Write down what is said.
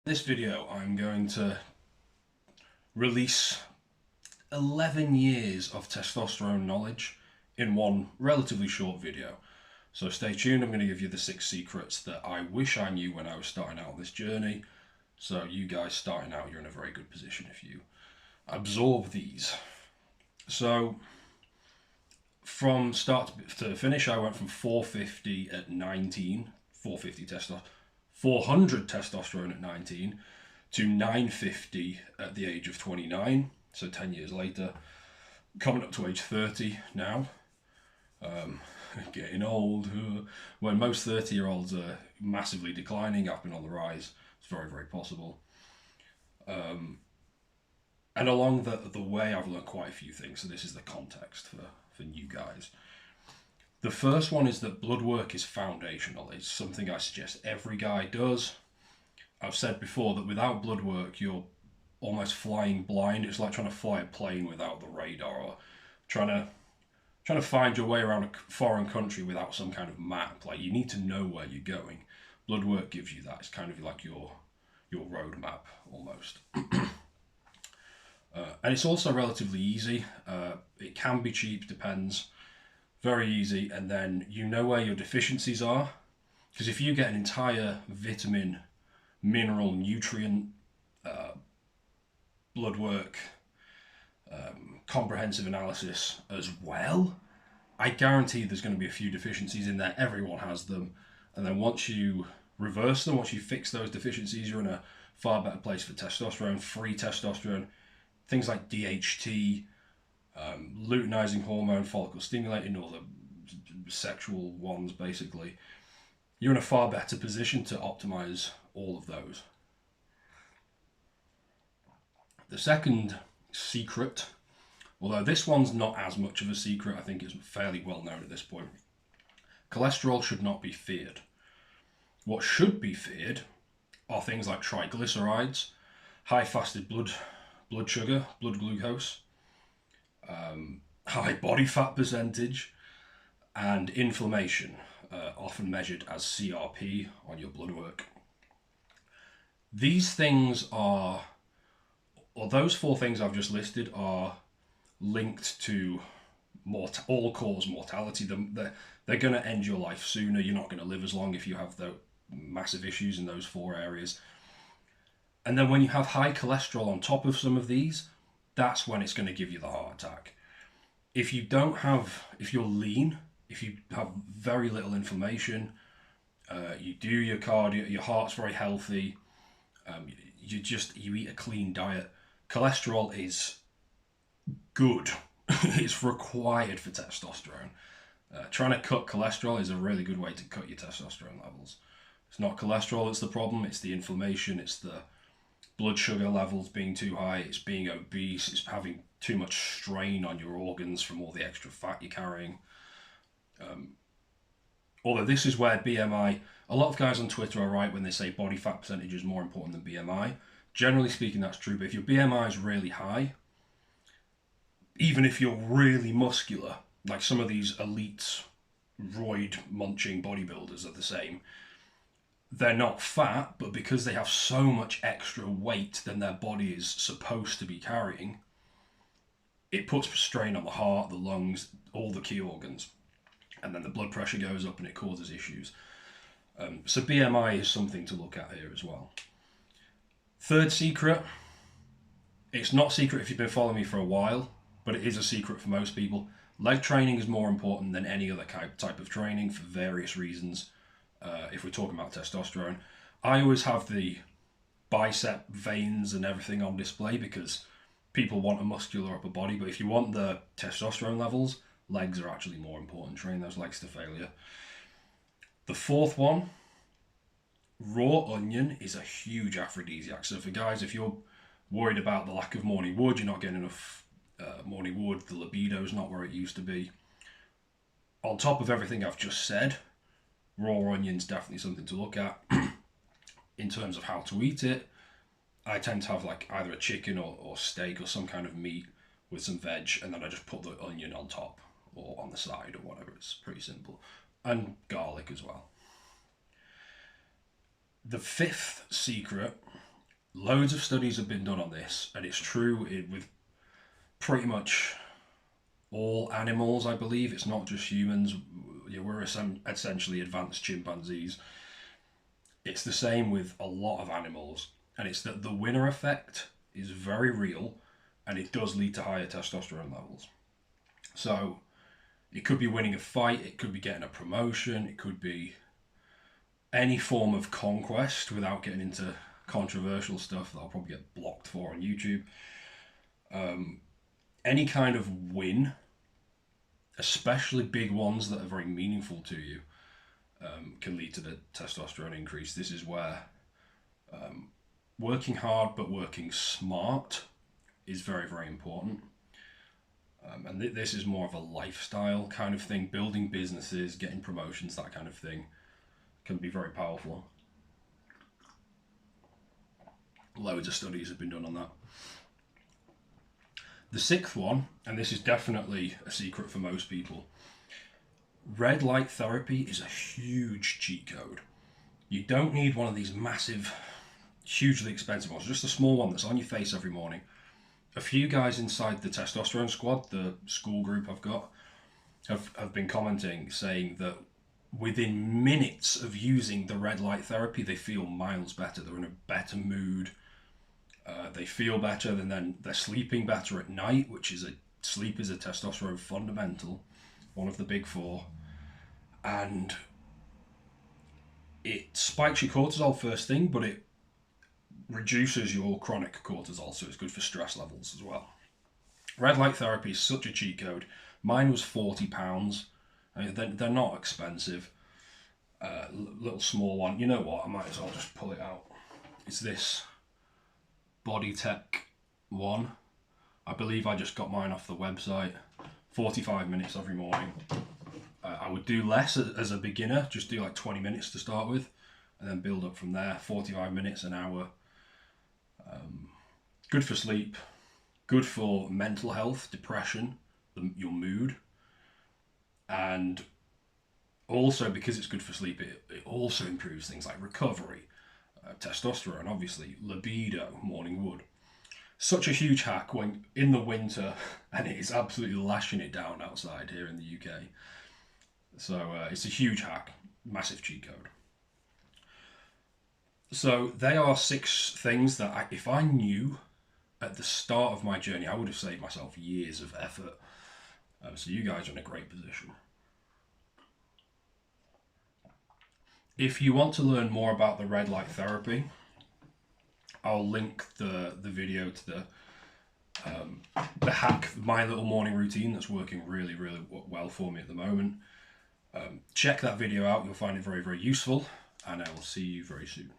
This video I'm going to release 11 years of testosterone knowledge in one relatively short video. So stay tuned, I'm going to give you the 6 secrets that I wish I knew when I was starting out on this journey. So you guys starting out, you're in a very good position if you absorb these. So from start to finish, I went from 450 at 19, 400 testosterone at 19, to 950 at the age of 29, so 10 years later, coming up to age 30 now, getting old, when most 30-year-olds are massively declining. I've been on the rise. It's very, very possible. And along the way, I've learned quite a few things, so this is the context for new guys. The first one is that blood work is foundational. It's something I suggest every guy does. I've said before that without blood work, you're almost flying blind. It's like trying to fly a plane without the radar, or trying to find your way around a foreign country without some kind of map. Like, you need to know where you're going. Blood work gives you that. It's kind of like your road map almost. And it's also relatively easy. It can be cheap, depends. Very easy, and then you know where your deficiencies are. Because if you get an entire vitamin, mineral, nutrient, blood work, comprehensive analysis as well, I guarantee there's going to be a few deficiencies in there. Everyone has them. And then once you reverse them, once you fix those deficiencies, you're in a far better place for testosterone, free testosterone, things like DHT, luteinizing hormone, follicle stimulating, all the sexual ones basically. You're in a far better position to optimize all of those. The second secret, although this one's not as much of a secret, I think it's fairly well known at this point. Cholesterol should not be feared. What should be feared are things like triglycerides, high fasted blood sugar, blood glucose, high body fat percentage, and inflammation, often measured as CRP on your blood work. These things are, or those 4 things I've just listed, are linked to all-cause mortality. They're going to end your life sooner. You're not going to live as long if you have the massive issues in those 4 areas. And then when you have high cholesterol on top of some of these, that's when it's going to give you the heart attack. If you're lean, if you have very little inflammation, you do your cardio, your heart's very healthy, you eat a clean diet, cholesterol is good. It's required for testosterone. Trying to cut cholesterol is a really good way to cut your testosterone levels. It's not cholesterol that's the problem, it's the inflammation, it's the blood sugar levels being too high, it's being obese, it's having too much strain on your organs from all the extra fat you're carrying. Although this is where BMI, a lot of guys on Twitter are right when they say body fat percentage is more important than BMI. Generally speaking, that's true, but if your BMI is really high, even if you're really muscular, like some of these elite roid munching bodybuilders are the same, they're not fat, but because they have so much extra weight than their body is supposed to be carrying, it puts strain on the heart, the lungs, all the key organs. And then the blood pressure goes up and it causes issues. So BMI is something to look at here as well. Third secret, it's not secret if you've been following me for a while, but it is a secret for most people. Leg training is more important than any other type of training for various reasons. If we're talking about testosterone, I always have the bicep veins and everything on display because people want a muscular upper body, but if you want the testosterone levels, legs are actually more important. Train those legs to failure. The 4th one, raw onion is a huge aphrodisiac. So for guys, if you're worried about the lack of morning wood, you're not getting enough morning wood, the libido's not where it used to be. On top of everything I've just said, raw onion's definitely something to look at. In terms of how to eat it, I tend to have like either a chicken or steak or some kind of meat with some veg, and then I just put the onion on top or on the side or whatever. It's pretty simple. And garlic as well. The 5th secret loads of studies have been done on this, and it's true with pretty much all animals, I believe. It's not just humans. Yeah, we're essentially advanced chimpanzees. It's the same with a lot of animals, and it's that the winner effect is very real, and it does lead to higher testosterone levels. So it could be winning a fight, it could be getting a promotion, it could be any form of conquest without getting into controversial stuff that I'll probably get blocked for on YouTube. Any kind of win, especially big ones that are very meaningful to you, can lead to the testosterone increase. This is where working hard but working smart is very, very important. And this is more of a lifestyle kind of thing. Building businesses, getting promotions, that kind of thing can be very powerful. Loads of studies have been done on that. The sixth one, and this is definitely a secret for most people, red light therapy is a huge cheat code. You don't need one of these massive, hugely expensive ones, just a small one that's on your face every morning. A few guys inside the testosterone squad, the school group I've got, have been commenting, saying that within minutes of using the red light therapy, they feel miles better. They're in a better mood. They feel better, and then they're sleeping better at night, sleep is a testosterone fundamental, one of the big four. And it spikes your cortisol first thing, but it reduces your chronic cortisol, so it's good for stress levels as well. Red light therapy is such a cheat code. Mine was £40. I mean, they're not expensive. Little small one. You know what? I might as well just pull it out. It's this Body Tech one. I believe I just got mine off the website. 45 minutes every morning. I would do less as a beginner. Just do like 20 minutes to start with, and then build up from there. 45 minutes, an hour. Good for sleep. Good for mental health, depression, your mood. And also, because it's good for sleep, it also improves things like recovery, testosterone, obviously, libido, morning wood. Such a huge hack when in the winter, and it is absolutely lashing it down outside here in the UK. So it's a huge hack, massive cheat code. So they are 6 things that if I knew at the start of my journey, I would have saved myself years of effort. So you guys are in a great position. If you want to learn more about the red light therapy, I'll link the video to the hack, my little morning routine that's working really, really well for me at the moment. Check that video out. You'll find it very, very useful, and I will see you very soon.